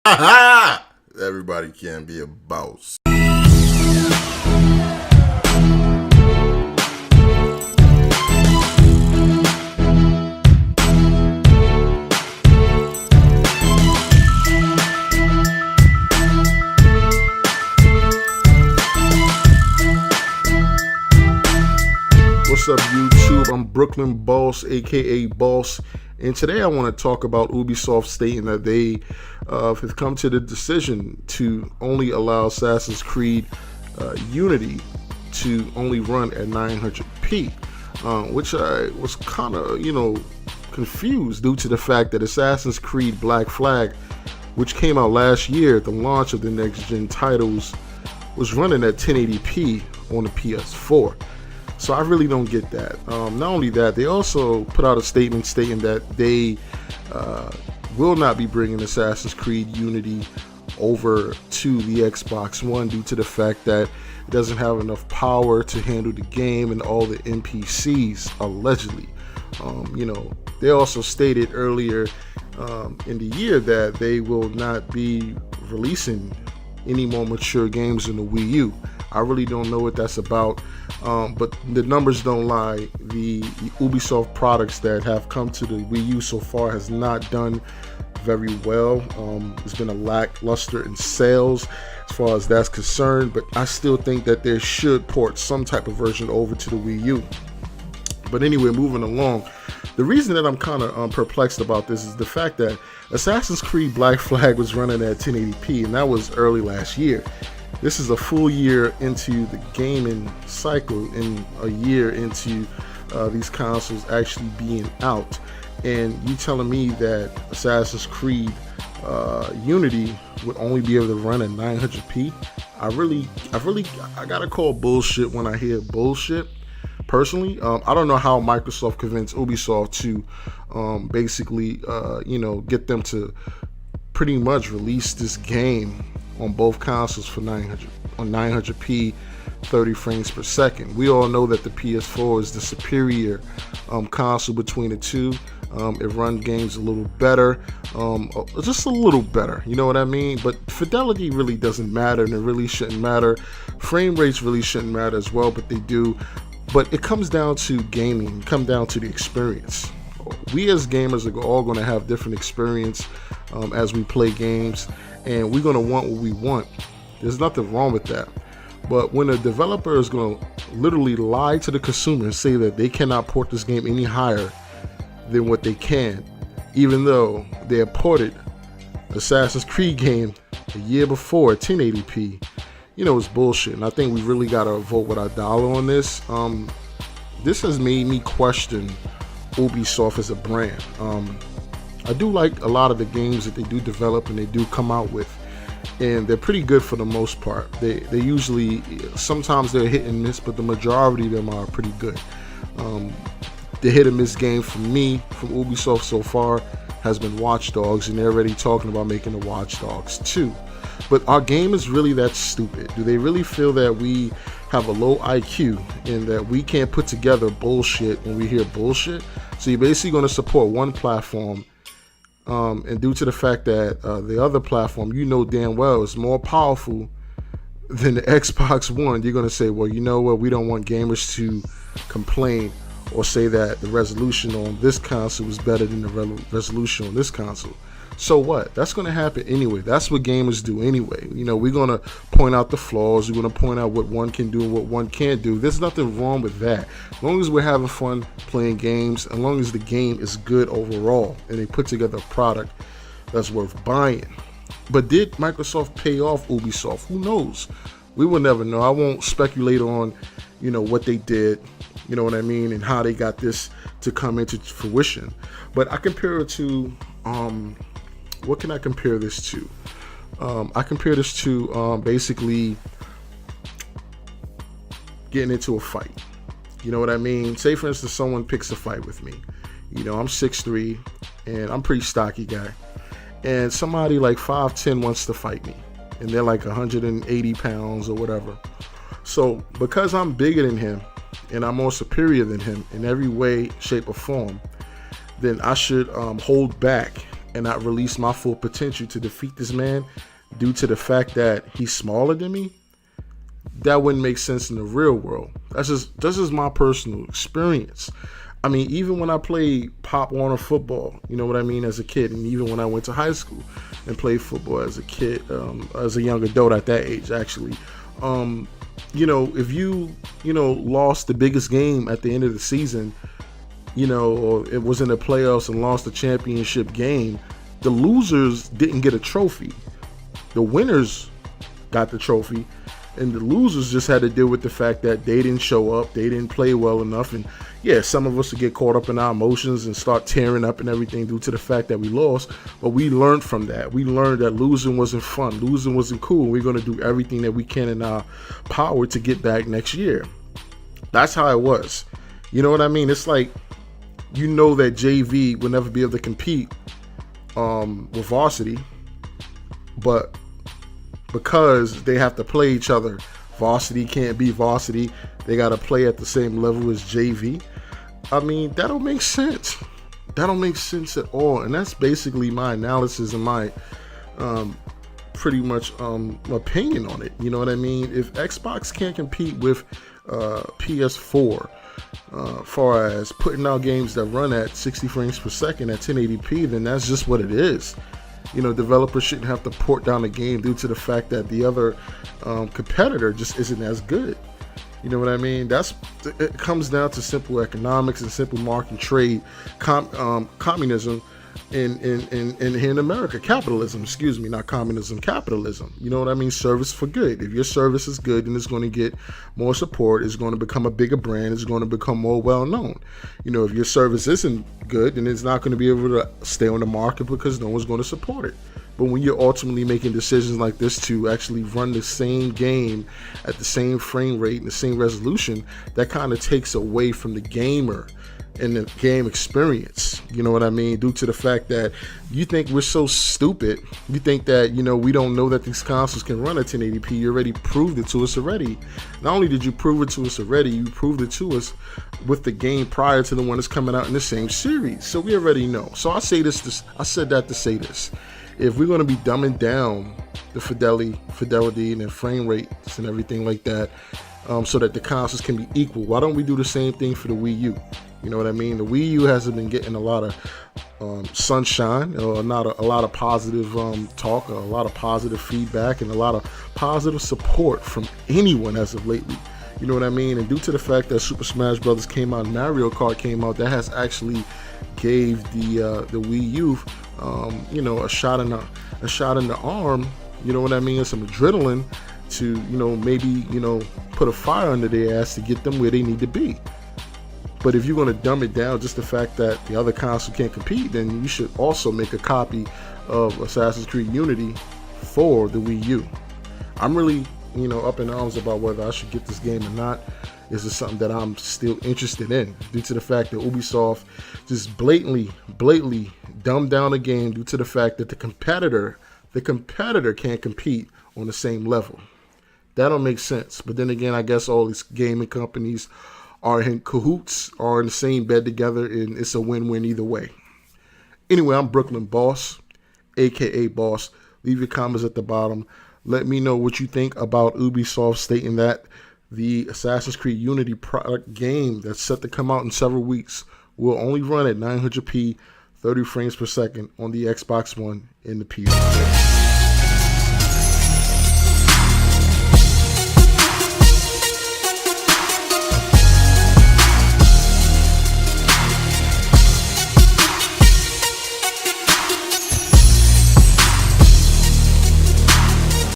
Everybody can be a boss. What's up, YouTube? I'm Brooklyn Boss, aka Boss, and today I want to talk about Ubisoft stating that they have come to the decision to only allow Assassin's Creed Unity to only run at 900p, which I was kind of, confused due to the fact that Assassin's Creed Black Flag, which came out last year at the launch of the next-gen titles, was running at 1080p on the PS4. So I really don't get that. Not only that, they also put out a statement stating that they will not be bringing Assassin's Creed Unity over to the Xbox One due to the fact that it doesn't have enough power to handle the game and all the NPCs, allegedly. They also stated earlier in the year that they will not be releasing any more mature games in the Wii U. I really don't know what that's about, but the numbers don't lie. The Ubisoft products that have come to the Wii U so far has not done very well. There's been a lackluster in sales as far as that's concerned, but I still think that they should port some type of version over to the Wii U. But anyway, moving along, the reason that I'm kind of perplexed about this is the fact that Assassin's Creed Black Flag was running at 1080p, and that was early last year. This is a full year into the gaming cycle and a year into these consoles actually being out. And you telling me that Assassin's Creed Unity would only be able to run at 900p? I gotta call bullshit when I hear bullshit. Personally, I don't know how Microsoft convinced Ubisoft to basically, get them to pretty much release this game on both consoles for 900p, 30 frames per second. We all know that the PS4 is the superior console between the two. It runs games a little better, just a little better, you know what I mean? But fidelity really doesn't matter, and it really shouldn't matter. Frame rates really shouldn't matter as well, but they do. But it comes down to gaming, it comes down to the experience. We as gamers are all going to have different experience as we play games, and we're going to want what we want. There's nothing wrong with that. But when a developer is going to literally lie to the consumer and say that they cannot port this game any higher than what they can, even though they have ported Assassin's Creed game a year before at 1080p, it's bullshit. And I think we really got to vote with our dollar on this. This has made me question Ubisoft as a brand. I do like a lot of the games that they do develop and they do come out with, and they're pretty good for the most part. They usually, sometimes they're hit and miss, but the majority of them are pretty good. The hit and miss game for me from Ubisoft so far has been Watch Dogs, and they're already talking about making the Watch Dogs 2. But our game is really that stupid? Do they really feel that we have a low IQ and that we can't put together bullshit when we hear bullshit? So you're basically going to support one platform, and due to the fact that the other platform, damn well, is more powerful than the Xbox One, you're going to say, well, you know what, we don't want gamers to complain or say that the resolution on this console is better than the resolution on this console. So what? That's going to happen anyway. That's what gamers do anyway. We're going to point out the flaws. We're going to point out what one can do and what one can't do. There's nothing wrong with that. As long as we're having fun playing games, as long as the game is good overall, and they put together a product that's worth buying. But did Microsoft pay off Ubisoft? Who knows? We will never know. I won't speculate on, what they did, you know what I mean, and how they got this to come into fruition. But I compare it to, what can I compare this to? I compare this to basically getting into a fight. You know what I mean? Say, for instance, someone picks a fight with me. I'm 6'3", and I'm a pretty stocky guy. And somebody like 5'10" wants to fight me, and they're like 180 pounds or whatever. So because I'm bigger than him, and I'm more superior than him in every way, shape, or form, then I should hold back and not release my full potential to defeat this man due to the fact that he's smaller than me, that wouldn't make sense in the real world. That's just my personal experience. I mean, even when I played Pop Warner football, you know what I mean, as a kid, and even when I went to high school and played football as a kid, as a young adult at that age, actually, if you lost the biggest game at the end of the season, or it was in the playoffs and lost the championship game, the losers didn't get a trophy. The winners got the trophy, and the losers just had to deal with the fact that they didn't show up, they didn't play well enough, and yeah, some of us would get caught up in our emotions and start tearing up and everything due to the fact that we lost, but we learned from that. We learned that losing wasn't fun, losing wasn't cool. We're going to do everything that we can in our power to get back next year. That's how it was. You know what I mean? It's like, that JV will never be able to compete with varsity, but because they have to play each other, varsity can't be varsity, they got to play at the same level as JV. I mean, that don't make sense. That don't make sense at all. And that's basically my analysis and my pretty much opinion on it. You know what I mean? If Xbox can't compete with PS4 far as putting out games that run at 60 frames per second at 1080p, then that's just what it is. Developers shouldn't have to port down the game due to the fact that the other competitor just isn't as good. You know what I mean? It comes down to simple economics and simple market trade, communism in here in America. Capitalism, excuse me, not communism, capitalism. You know what I mean? Service for good. If your service is good, then it's going to get more support. It's going to become a bigger brand. It's going to become more well known. If your service isn't good, then it's not going to be able to stay on the market because no one's going to support it. But when you're ultimately making decisions like this to actually run the same game at the same frame rate and the same resolution, that kind of takes away from the gamer and the game experience. You know what I mean? Due to the fact that you think we're so stupid. You think that, we don't know that these consoles can run at 1080p. You already proved it to us already. Not only did you prove it to us already, you proved it to us with the game prior to the one that's coming out in the same series. So we already know. So I said that to say this. If we're going to be dumbing down the fidelity and the frame rates and everything like that, so that the consoles can be equal, why don't we do the same thing for the Wii U? You know what I mean? The Wii U hasn't been getting a lot of sunshine, or not a lot of positive talk, or a lot of positive feedback, and a lot of positive support from anyone as of lately. You know what I mean? And due to the fact that Super Smash Bros. Came out, Mario Kart came out, that has actually gave the Wii U, a shot in the arm. You know what I mean? Some adrenaline to, maybe, put a fire under their ass to get them where they need to be. But if you're going to dumb it down, just the fact that the other console can't compete, then you should also make a copy of Assassin's Creed Unity for the Wii U. I'm really, up in arms about whether I should get this game or not. This is something that I'm still interested in, due to the fact that Ubisoft just blatantly dumbed down the game due to the fact that the competitor can't compete on the same level. That don't make sense. But then again, I guess all these gaming companies are in cahoots, are in the same bed together, and it's a win-win either way. Anyway, I'm Brooklyn Boss, aka Boss. Leave your comments at the bottom. Let me know what you think about Ubisoft stating that the Assassin's Creed Unity product game that's set to come out in several weeks will only run at 900p, 30 frames per second on the Xbox One and the PS4.